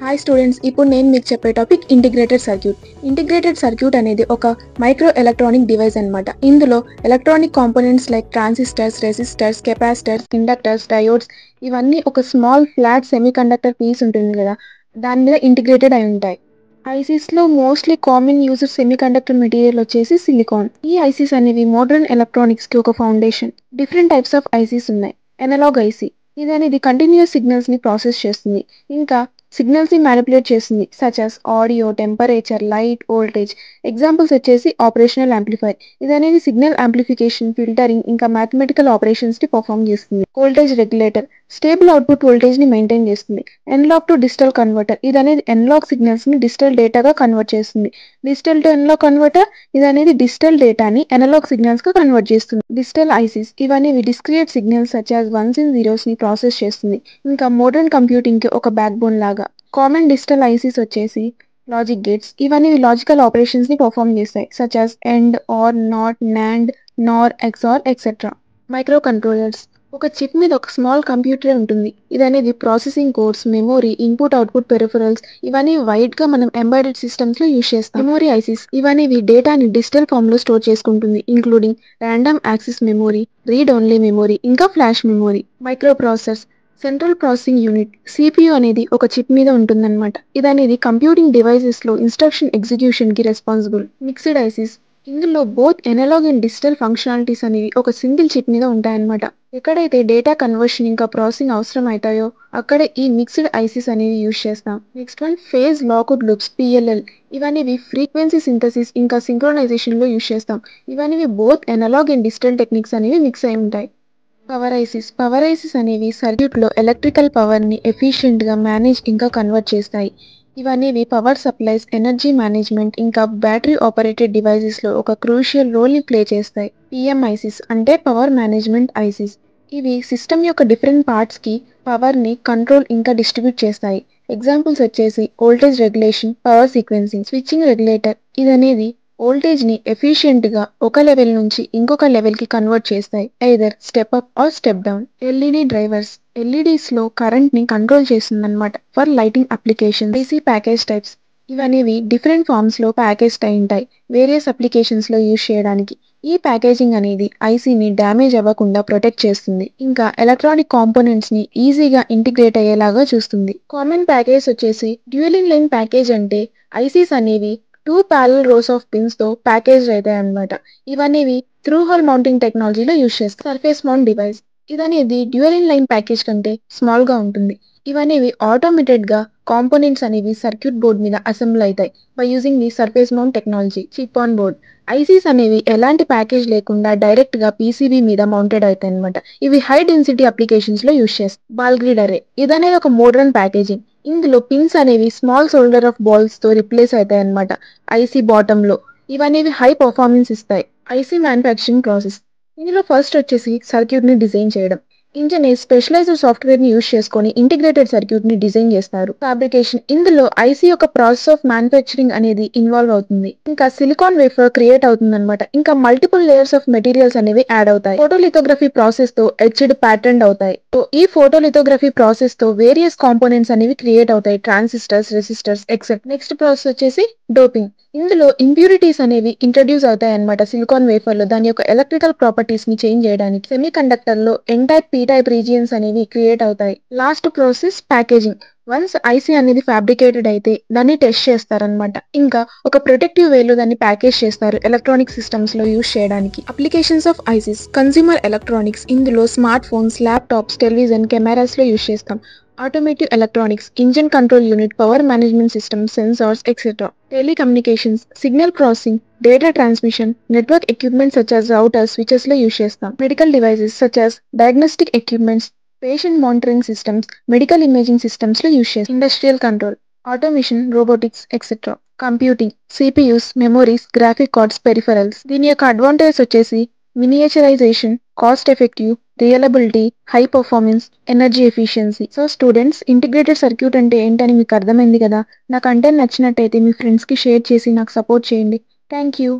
Hi students, ఇప్పుడు నేను మీకు చెప్పే topic integrated circuit. Integrated circuit అనేది ఒక మైక్రో ఎలక్ట్రానిక్ డివైస్ అన్నమాట. ఇందులో electronic components like transistors, resistors, capacitors, inductors, diodes ఇవన్నీ ఒక స్మాల్ ఫ్లాట్ సెమీకండక్టర్ పీస్ ఉంటుంది కదా, దాని మీద ఇంటిగ్రేటెడ్ అయి ఉంటాయి. ఐసీస్లో mostly common used semiconductor material వచ్చేసి సిలికాన్. ఈ ఐసీస్ అనేవి మోడర్న్ ఎలక్ట్రానిక్స్కి ఒక foundation. Different types of ICs ఉన్నాయి. ఎనలాగ్ ఐసీ ఇది అనేది కంటిన్యూస్ సిగ్నల్స్ని ప్రాసెస్ చేస్తుంది. ఇంకా సిగ్నల్స్ ని మ్యానిపులేట్ చేస్తుంది, such as audio, temperature, light, voltage. Examples వచ్చేసి ఆపరేషనల్ యాంప్లిఫైర్. ఇది అనేది సిగ్నల్ యాంప్లిఫికేషన్, ఫిల్టరింగ్ ఇంకా మ్యాథమెటికల్ ఆపరేషన్స్ ని పర్ఫామ్ చేస్తుంది. Voltage regulator stable output voltage ని మెయింటైన్ చేస్తుంది. ఎనలాగ్ టు డిజిటల్ కన్వర్టర్ ఇది అనేది ఎనలాగ్ సిగ్నల్స్ ని డిజిటల్ డేటాగా కన్వర్ట్ చేస్తుంది. డిజిటల్ టు ఎనలాగ్ కన్వర్టర్ ఇది అనేది డిజిటల్ డేటాని ఎనలాగ్ సిగ్నల్స్ గా కన్వర్ట్ చేస్తుంది. డిజిటల్ ఐసీస్ ఇవనేవి discrete signals such as ones and zeros ని ప్రాసెస్ చేస్తుంది. ఇంకా మోడర్న్ కంప్యూటింగ్ కి ఒక బ్యాక్ బోన్ లాగా. కామన్ డిజిటల్ ఐసీస్ వచ్చేసి లాజిక్ గేట్స్. ఇవన్నీ లాజికల్ ఆపరేషన్స్ ని పర్ఫామ్ చేస్తాయి, such as AND, OR, NOT, NAND, NOR, XOR, etcetera. Microcontrollers ఒక చిప్ మీద ఒక స్మాల్ కంప్యూటర్ ఉంటుంది. ఇది అనేది processing codes, memory, input output peripherals ఇవన్నీ వైడ్ గా మనం ఎంబెడెడ్ సిస్టమ్స్ లో యూజ్ చేస్తాం. మెమొరీ ఐసీస్ ఇవనేవి డేటాని డిజిటల్ ఫామ్ లో స్టోర్ చేసుకుంటుంది, including random access memory, read only memory ఇంకా flash memory. Micro processors central processing unit CPU అనేది ఒక చిప్ మీద ఉంటుందన్నమాట. ఇది అనేది కంప్యూటింగ్ డివైసెస్ లో ఇన్స్ట్రక్షన్ ఎగ్జిక్యూషన్ కి రెస్పాన్సిబుల్. మిక్స్డ్ ఐసీస్ ఇందులో both analogue and digital functionalities అనేవి ఒక సింగిల్ చిప్ మీద ఉంటాయన్నమాట. ఎక్కడైతే డేటా కన్వర్షన్ ఇంకా ప్రాసెసింగ్ అవసరం అవుతాయో అక్కడే ఈ మిక్స్డ్ ఐసీస్ అనేవి యూజ్ చేస్తాం. Next one phase locked loops PLL. ఇవనేవి ఫ్రీక్వెన్సీ సింథసిస్ ఇంకా సింక్రోనైజేషన్ లో యూజ్ చేస్తాం. ఇవనేవి both analogue and digital techniques అనేవి మిక్స్ అయి ఉంటాయి. పవర్ ఐసీస్ అనేవి సర్క్యూట్ లో ఎలక్ట్రికల్ పవర్ ని ఎఫిషియెంట్ గా మేనేజ్ ఇంకా కన్వర్ట్ చేస్తాయి. ఇవనేవి పవర్ సప్లైస్, ఎనర్జీ మేనేజ్మెంట్ ఇంకా బ్యాటరీ ఆపరేటెడ్ డివైసెస్ లో ఒక క్రూషియల్ రోల్ ని ప్లే చేస్తాయి. పిఎంఐసీస్ అంటే పవర్ మేనేజ్మెంట్ ఐసీస్. ఇవి సిస్టమ్ యొక్క డిఫరెంట్ పార్ట్స్ కి పవర్ ని కంట్రోల్ ఇంకా డిస్ట్రిబ్యూట్ చేస్తాయి. ఎగ్జాంపుల్స్ వచ్చేసి voltage regulation, power sequencing, switching regulator. ఇది అనేది వోల్టేజ్ ని ఎఫిషియెంట్ గా ఒక లెవెల్ నుంచి ఇంకొక లెవెల్ కి కన్వర్ట్ చేస్తాయి, either step up or step down. LED drivers LEDs లో కరెంట్ ని కంట్రోల్ చేస్తుందన్నమాట for lighting application. IC package types ఇవనేవి డిఫరెంట్ ఫార్మ్స్ లో ప్యాకేజ్ అయి ఉంటాయి, వేరియస్ అప్లికేషన్స్ లో యూజ్ చేయడానికి. ఈ ప్యాకేజింగ్ అనేది ఐసీని డ్యామేజ్ అవ్వకుండా ప్రొటెక్ట్ చేస్తుంది, ఇంకా ఎలక్ట్రానిక్ కాంపోనెంట్స్ ని ఈజీగా ఇంటిగ్రేట్ అయ్యేలాగా చూస్తుంది. కామన్ ప్యాకేజ్ వచ్చేసి డ్యూయల్ ఇన్ లైన్ ప్యాకేజ్ అంటే ఐసీస్ అనేవి 2 parallel rows of pins తో ప్యాకేజ్ అవుతాయి అన్నమాట. ఇవనేవి త్రూ హోల్ మౌంటింగ్ టెక్నాలజీలో యూజ్ చేస్తారు. సర్ఫేస్ మౌంట్ డివైస్ ఇది అనేది డ్యూయల్ ఇన్ లైన్ ప్యాకేజ్ కంటే స్మాల్ గా ఉంటుంది. ఇవనేవి ఆటోమేటెడ్ గా కాంపోనెంట్స్ అనేవి సర్క్యూట్ బోర్డ్ మీద అసెంబ్ల్ అవుతాయి by using the surface mount technology. Chip on board ICs అనేవి ఎలాంటి ప్యాకేజ్ లేకుండా డైరెక్ట్ గా పీసీబీ మీద మౌంటెడ్ అవుతాయి అనమాట. ఇవి హై డెన్సిటీ అప్లికేషన్స్ లో యూజ్ చేస్తాయి. బాల్ గ్రిడ్ అరే ఇది అనేది ఒక మోడర్న్ ప్యాకేజింగ్. ఇందులో పిన్స్ అనేవి స్మాల్ సోల్డర్ ఆఫ్ బాల్స్ తో రిప్లేస్ అవుతాయి అనమాట ఐసీ బాటమ్ లో. ఇవనేవి హై పర్ఫార్మెన్స్ ఇస్తాయి. ఐసీ మ్యానుఫ్యాక్చరింగ్ ప్రాసెస్ ఇందులో ఫస్ట్ వచ్చేసి సర్క్యూట్ ని డిజైన్ చేయడం. ఇంజనీర్స్ స్పెషలైజ్డ్ సాఫ్ట్వేర్ ని యూజ్ చేసుకొని ఇంటిగ్రేటెడ్ సర్క్యూట్ ని డిజైన్ చేస్తారు. ఫ్యాబ్రికేషన్ ఇందులో ఐసీ యొక్క ప్రాసెస్ ఆఫ్ మ్యానుఫ్యాక్చరింగ్ అనేది ఇన్వాల్వ్ అవుతుంది. ఇంకా సిలికాన్ వేఫర్ క్రియేట్ అవుతుంది అనమాట. ఇంకా మల్టిపుల్ లేయర్స్ ఆఫ్ మెటీరియల్స్ అనేవి యాడ్ అవుతాయి. ఫోటోలిథోగ్రఫీ ప్రాసెస్ తో ఎచ్డ్ ప్యాటర్న్ అవుతాయి. సో ఈ ఫోటోలిథోగ్రఫీ ప్రాసెస్ తో వేరియస్ కాంపోనెంట్స్ అనేవి క్రియేట్ అవుతాయి, transistors, resistors etcetera. Next process వచ్చేసి డోపింగ్. ఇందులో ఇంప్యూరిటీస్ అనేవి ఇంట్రడ్యూస్ అవుతాయి అనమాట సిలికాన్ వేఫర్ లో, దాని యొక్క ఎలక్ట్రికల్ ప్రాపర్టీస్ ని చేంజ్ చేయడానికి. సెమీ కండక్టర్ లో N type, P type regions అనేవి క్రియేట్ అవుతాయి. Last process packaging. Once IC అనేది ఫ్యాబ్రికేటెడ్ అయితే దాన్ని టెస్ట్ చేస్తారనమాట. ఇంకా ఒక ప్రొటెక్టివ్ వేలో దాన్ని ప్యాకేజ్ చేస్తారు ఎలక్ట్రానిక్ సిస్టమ్స్ లో యూజ్ చేయడానికి. Applications of ICs consumer electronics ఇందులో smart phones, laptops, television, cameras లో యూజ్ చేస్తాం. Automotive electronics engine control unit, power management system, sensors etcetera. Telecommunications signal processing, data transmission, network equipments such as routers, switches లో use చేస్తాం. Medical devices such as diagnostic equipments, patient monitoring systems, medical imaging systems లో use చేస్తాం. Industrial control, automation, robotics etcetera. Computing CPUs, memories, graphic cards, peripherals. దీని యొక్క advantage వచ్చేసి miniaturisation, cost effective, reliability, high performance, energy efficiency. So students, integrated circuit అంటే ఏంటని మీకు అర్థమైంది కదా. నా కంటెంట్ నచ్చినట్టయితే మీ ఫ్రెండ్స్ కి షేర్ చేసి నాకు సపోర్ట్ చేయండి. Thank you.